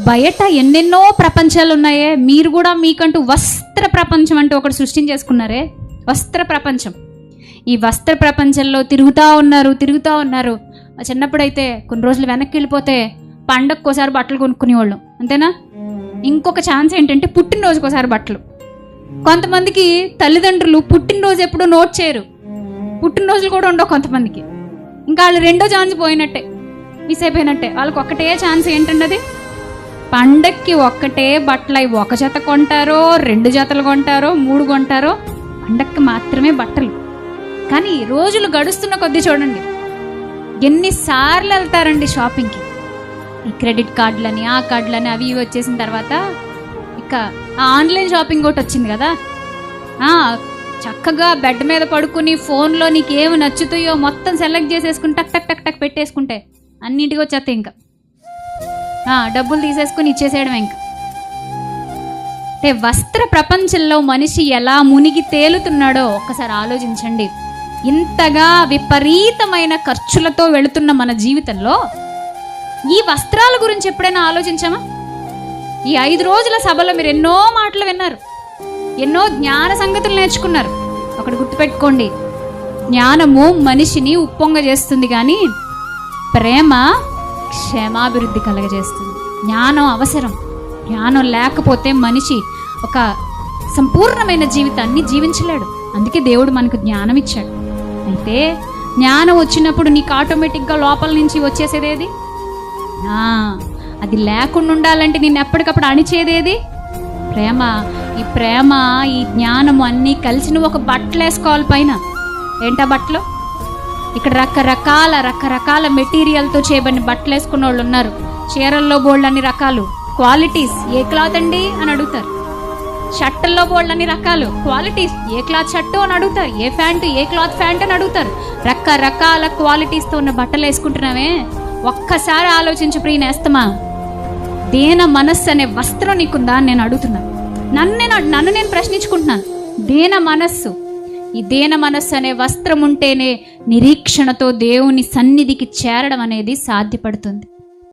బయట ఎన్నెన్నో ప్రపంచాలు ఉన్నాయే, మీరు కూడా మీకంటూ వస్త్ర ప్రపంచం అంటూ ఒకటి సృష్టించేసుకున్నారే, వస్త్ర ప్రపంచం. ఈ వస్త్ర ప్రపంచంలో తిరుగుతూ ఉన్నారు. చిన్నప్పుడైతే కొన్ని రోజులు వెనక్కి వెళ్ళిపోతే పండగకోసారి బట్టలు కొనుక్కునేవాళ్ళం, అంతేనా? ఇంకొక ఛాన్స్ ఏంటంటే పుట్టినరోజుకోసారి బట్టలు. కొంతమందికి తల్లిదండ్రులు పుట్టినరోజు ఎప్పుడూ నోట్ చేయరు, పుట్టినరోజులు కూడా ఉండవు కొంతమందికి. ఇంకా వాళ్ళు రెండో ఛాన్స్ పోయినట్టే, మిస్ అయిపోయినట్టే. వాళ్ళకి ఒక్కటే ఛాన్స్ ఏంటన్నది, పండక్కి ఒక్కటే బట్టలు. అవి ఒక జత కొంటారో, 2 జతలు కొంటారో, 3 కొంటారో, పండక్కి మాత్రమే బట్టలు. కానీ రోజులు గడుస్తున్న కొద్దీ చూడండి, ఎన్నిసార్లు వెళ్తారండి షాపింగ్కి. ఈ క్రెడిట్ కార్డులని, ఆ కార్డులని, అవి ఇవి వచ్చేసిన తర్వాత ఇక ఆన్లైన్ షాపింగ్ ఒకటి వచ్చింది కదా. చక్కగా బెడ్ మీద పడుకుని ఫోన్లో నీకు ఏమి నచ్చుతాయో మొత్తం సెలెక్ట్ చేసేసుకుని టక్ టక్ టక్ టక్ పెట్టేసుకుంటే అన్నింటికి వచ్చేస్తాయి. ఇంకా డబ్బులు తీసేసుకుని ఇచ్చేసేయడం. ఇంకా అంటే వస్త్ర ప్రపంచంలో మనిషి ఎలా మునిగి తేలుతున్నాడో ఒక్కసారి ఆలోచించండి. ఇంతగా విపరీతమైన ఖర్చులతో వెళుతున్న మన జీవితంలో ఈ వస్త్రాల గురించి ఎప్పుడైనా ఆలోచించామా? ఈ 5 రోజుల సభలో మీరు ఎన్నో మాటలు విన్నారు, ఎన్నో జ్ఞాన సంగతులు నేర్చుకున్నారు. ఒకటి గుర్తుపెట్టుకోండి, జ్ఞానము మనిషిని ఉప్పొంగ చేస్తుంది, కానీ ప్రేమ క్షేమాభివృద్ధి కలగజేస్తుంది. జ్ఞానం అవసరం. జ్ఞానం లేకపోతే మనిషి ఒక సంపూర్ణమైన జీవితాన్ని జీవించలేడు. అందుకే దేవుడు మనకు జ్ఞానం ఇచ్చాడు. అయితే జ్ఞానం వచ్చినప్పుడు నీకు ఆటోమేటిక్గా లోపల నుంచి వచ్చేసేదేది? అది లేకుండా ఉండాలంటే నేను ఎప్పటికప్పుడు అణిచేదేది? ప్రేమ. ఈ ప్రేమ, ఈ జ్ఞానము అన్నీ కలిసి నువ్వు ఒక బట్టలు వేసుకోవాలి పైన. ఏంటా బట్టలు? ఇక్కడ రకరకాల మెటీరియల్తో చేయబడిన బట్టలు వేసుకున్న వాళ్ళు ఉన్నారు. చీరల్లో బోల్డ్ అన్ని రకాలు, క్వాలిటీస్. ఏ క్లాత్ అండి అని అడుగుతారు. షర్టుల్లో బోల్డ్ అన్ని రకాలు, క్వాలిటీస్. ఏ క్లాత్ షర్టు అని అడుగుతారు. ఏ ప్యాంటు, ఏ క్లాత్ ప్యాంట్ అని అడుగుతారు. రకరకాల క్వాలిటీస్తో ఉన్న బట్టలు వేసుకుంటున్నావే, ఒక్కసారి ఆలోచించు ప్రియ నేస్తమా, దేన మనస్సు అనే వస్త్రం నీకుందా అని నేను అడుగుతున్నాను. నన్ను నేను ప్రశ్నించుకుంటున్నాను. దేన మనస్సు, ఈ దేన మనస్సు అనే వస్త్రం ఉంటేనే నిరీక్షణతో దేవుని సన్నిధికి చేరడం అనేది సాధ్యపడుతుంది.